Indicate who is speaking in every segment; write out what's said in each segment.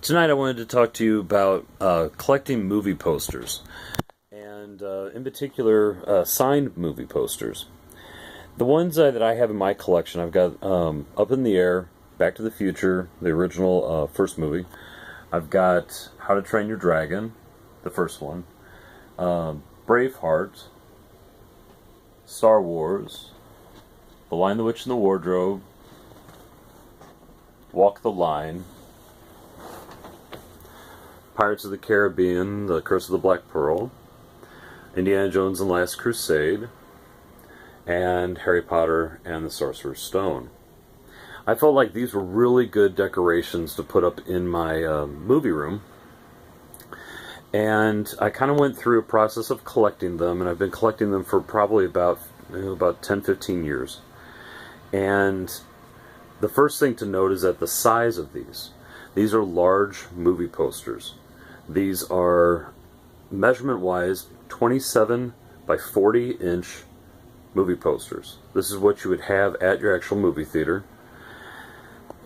Speaker 1: Tonight I wanted to talk to you about collecting movie posters, and in particular signed movie posters. The ones that I have in my collection, I've got Up in the Air, Back to the Future, the original first movie. I've got How to Train Your Dragon, the first one, Braveheart, Star Wars, The Lion, the Witch, and the Wardrobe, Walk the Line, Pirates of the Caribbean, The Curse of the Black Pearl, Indiana Jones and the Last Crusade, and Harry Potter and the Sorcerer's Stone. I felt like these were really good decorations to put up in my movie room, and I kind of went through a process of collecting them, and I've been collecting them for probably about 10-15 years. And the first thing to note is that the size of these are large movie posters. These are, measurement-wise, 27 by 40-inch movie posters. This is what you would have at your actual movie theater.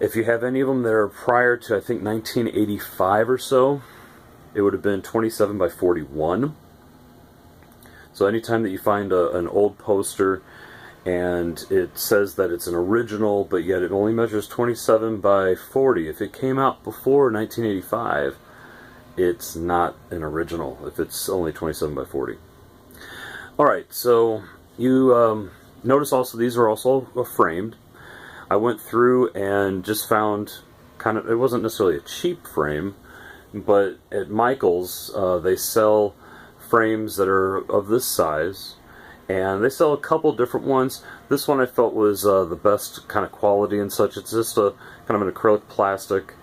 Speaker 1: If you have any of them that are prior to, I think, 1985 or so, it would have been 27 by 41. So anytime that you find an old poster and it says that it's an original, but yet it only measures 27 by 40, if it came out before 1985, it's not an original if it's only 27 by 40. Alright, so you notice also these are also framed. I went through and just found it wasn't necessarily a cheap frame, but at Michael's they sell frames that are of this size, and they sell a couple different ones. This one I felt was the best kind of quality and such. It's just a kind of an acrylic plastic.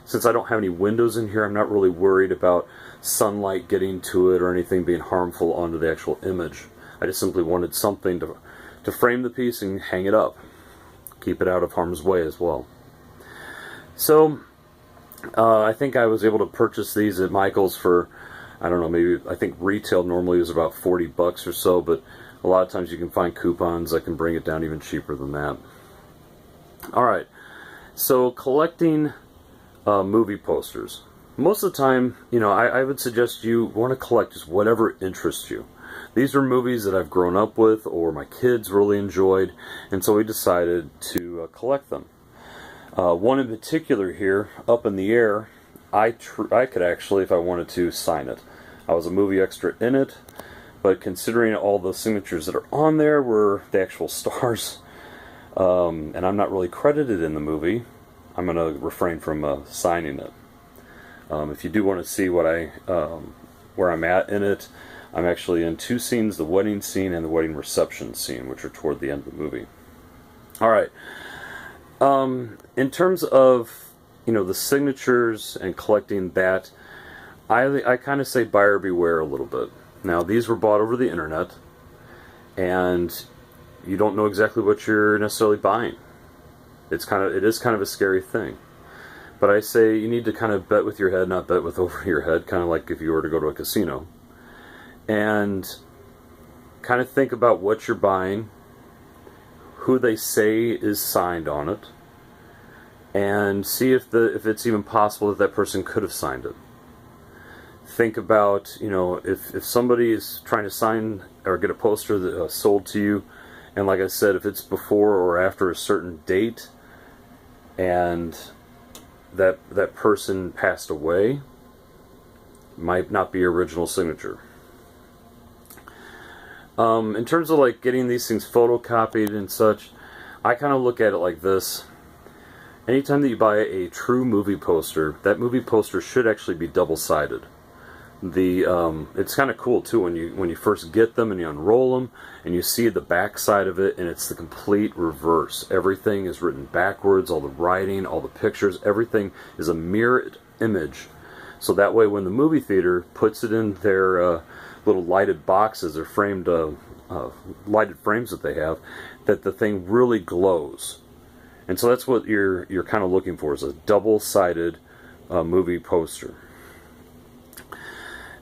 Speaker 1: Since I don't have any windows in here, I'm not really worried about sunlight getting to it or anything being harmful onto the actual image. I just simply wanted something to frame the piece and hang it up. Keep it out of harm's way as well. So, I think I was able to purchase these at Michael's for, I don't know, maybe, I think retail normally is about 40 bucks or so, but a lot of times you can find coupons that can bring it down even cheaper than that. Alright, so collecting movie posters. Most of the time, I would suggest you want to collect just whatever interests you. These are movies that I've grown up with or my kids really enjoyed, and so we decided to collect them. One in particular here, Up in the Air, I could actually, if I wanted to, sign it. I was a movie extra in it, but considering all the signatures that are on there were the actual stars, and I'm not really credited in the movie, I'm going to refrain from signing it. If you do want to see what where I'm at in it, I'm actually in two scenes, the wedding scene and the wedding reception scene, which are toward the end of the movie. Alright. In terms of, the signatures and collecting that, I kind of say buyer beware a little bit. Now, these were bought over the internet, and you don't know exactly what you're necessarily buying. It is kind of a scary thing. But I say you need to kind of bet with your head, not bet with over your head, kind of like if you were to go to a casino. And kind of think about what you're buying, who they say is signed on it, and see if it's even possible that that person could have signed it. Think about, if somebody is trying to sign or get a poster that sold to you, and like I said, if it's before or after a certain date, and that person passed away, might not be your original signature. In terms of like getting these things photocopied and such, I kind of look at it like this. Anytime that you buy a true movie poster, that movie poster should actually be double-sided. It's kind of cool too when you first get them and you unroll them and you see the back side of it, and it's the complete reverse. Everything is written backwards, all the writing, all the pictures, everything is a mirrored image. So that way when the movie theater puts it in their little lighted boxes or framed lighted frames that they have, that the thing really glows. And so that's what you're kind of looking for, is a double-sided movie poster.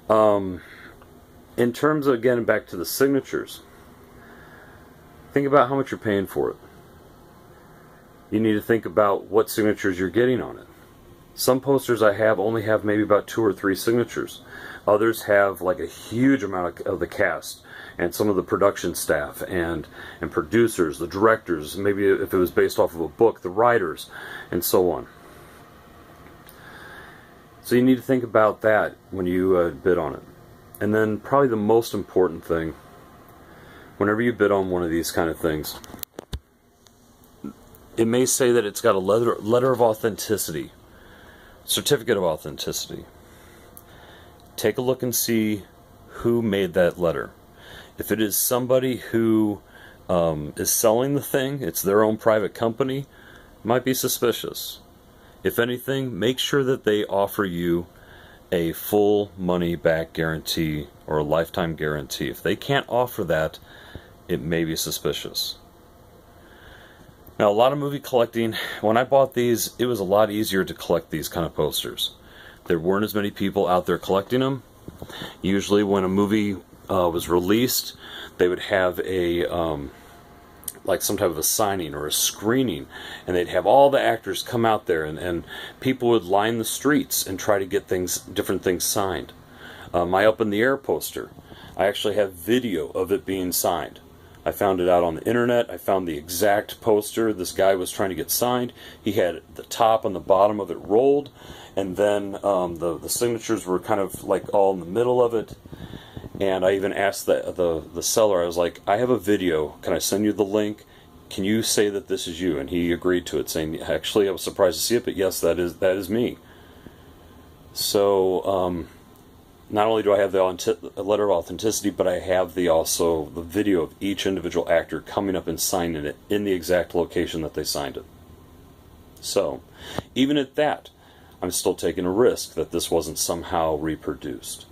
Speaker 1: In terms of, again, back to the signatures, think about how much you're paying for it. you need to think about what signatures you're getting on it. Some posters I have only have maybe about 2 or 3 signatures. Others have like a huge amount of the cast and some of the production staff and producers, the directors, maybe if it was based off of a book, the writers, and so on. So you need to think about that when you bid on it. And then probably the most important thing, whenever you bid on one of these kind of things, it may say that it's got a letter of authenticity, certificate of authenticity. Take a look and see who made that letter. If it is somebody who is selling the thing, it's their own private company, it might be suspicious. If anything, make sure that they offer you a full money back guarantee or a lifetime guarantee. If they can't offer that, it may be suspicious. Now, a lot of movie collecting, when I bought these, it was a lot easier to collect these kind of posters. There weren't as many people out there collecting them. Usually when a movie was released, they would have a like some type of a signing or a screening, and they'd have all the actors come out there, and people would line the streets and try to get different things signed. My Up in the Air poster, I actually have video of it being signed. I found it out on the internet. I found the exact poster this guy was trying to get signed. He had the top and the bottom of it rolled, and then the signatures were kind of like all in the middle of it. And I even asked the seller, I was like, I have a video, can I send you the link? Can you say that this is you? And he agreed to it, saying, actually, I was surprised to see it, but yes, that is me. So, not only do I have the letter of authenticity, but I have also the video of each individual actor coming up and signing it in the exact location that they signed it. So, even at that, I'm still taking a risk that this wasn't somehow reproduced.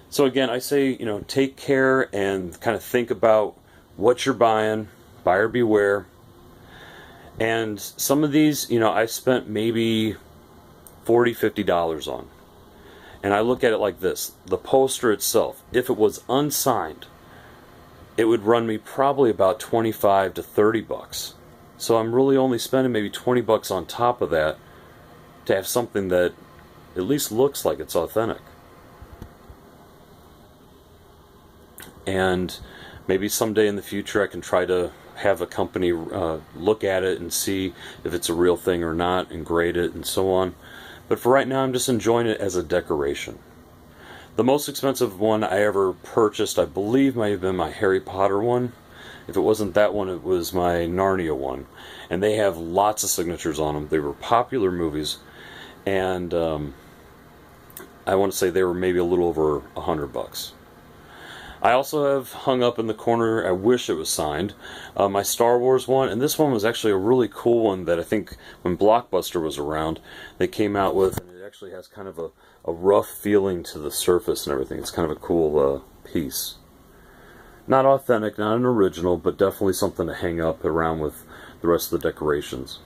Speaker 1: So again, I say, take care and kind of think about what you're buying, buyer beware. And some of these, I spent maybe $40, $50 on. And I look at it like this. The poster itself, if it was unsigned, it would run me probably about 25 to 30 bucks. So I'm really only spending maybe 20 bucks on top of that to have something that at least looks like it's authentic. And maybe someday in the future I can try to have a company look at it and see if it's a real thing or not and grade it and so on. But for right now, I'm just enjoying it as a decoration. The most expensive one I ever purchased, I believe, might have been my Harry Potter one. If it wasn't that one, it was my Narnia one. And they have lots of signatures on them. They were popular movies. And I want to say they were maybe a little over $100. I also have hung up in the corner, I wish it was signed, my Star Wars one, and this one was actually a really cool one that I think when Blockbuster was around, they came out with, and it actually has kind of a rough feeling to the surface and everything. It's kind of a cool piece. Not authentic, not an original, but definitely something to hang up around with the rest of the decorations.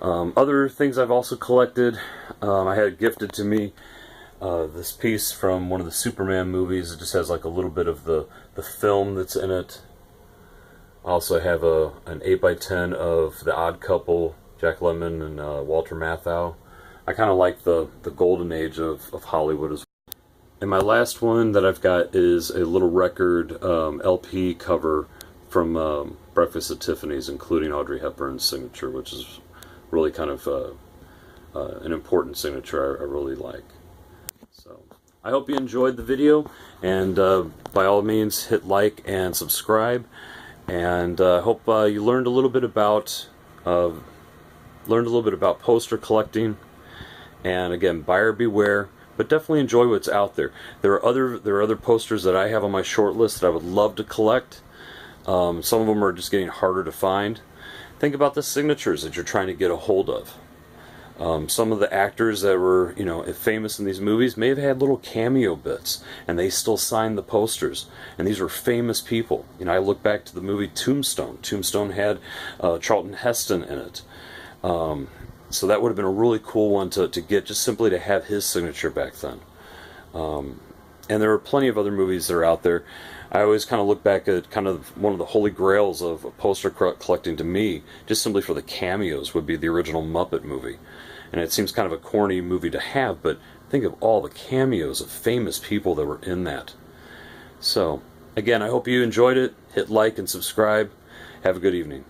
Speaker 1: Other things I've also collected, I had gifted to me this piece from one of the Superman movies. It just has like a little bit of the film that's in it. I also have an 8x10 of The Odd Couple, Jack Lemmon and Walter Matthau. I kind of like the golden age of Hollywood as well. And my last one that I've got is a little record LP cover from Breakfast at Tiffany's, including Audrey Hepburn's signature, which is really kind of an important signature I really like. So I hope you enjoyed the video, and by all means hit like and subscribe, and I hope you learned a little bit about poster collecting. And again, buyer beware, but definitely enjoy what's out there. There are other posters that I have on my short list that I would love to collect. Some of them are just getting harder to find. Think about the signatures that you're trying to get a hold of. Some of the actors that were, famous in these movies may have had little cameo bits, and they still signed the posters. And these were famous people. I look back to the movie Tombstone. Tombstone had Charlton Heston in it. So that would have been a really cool one to get, just simply to have his signature back then. And there are plenty of other movies that are out there. I always kind of look back at kind of one of the holy grails of poster collecting to me, just simply for the cameos, would be the original Muppet movie. And it seems kind of a corny movie to have, but think of all the cameos of famous people that were in that. So, again, I hope you enjoyed it. Hit like and subscribe. Have a good evening.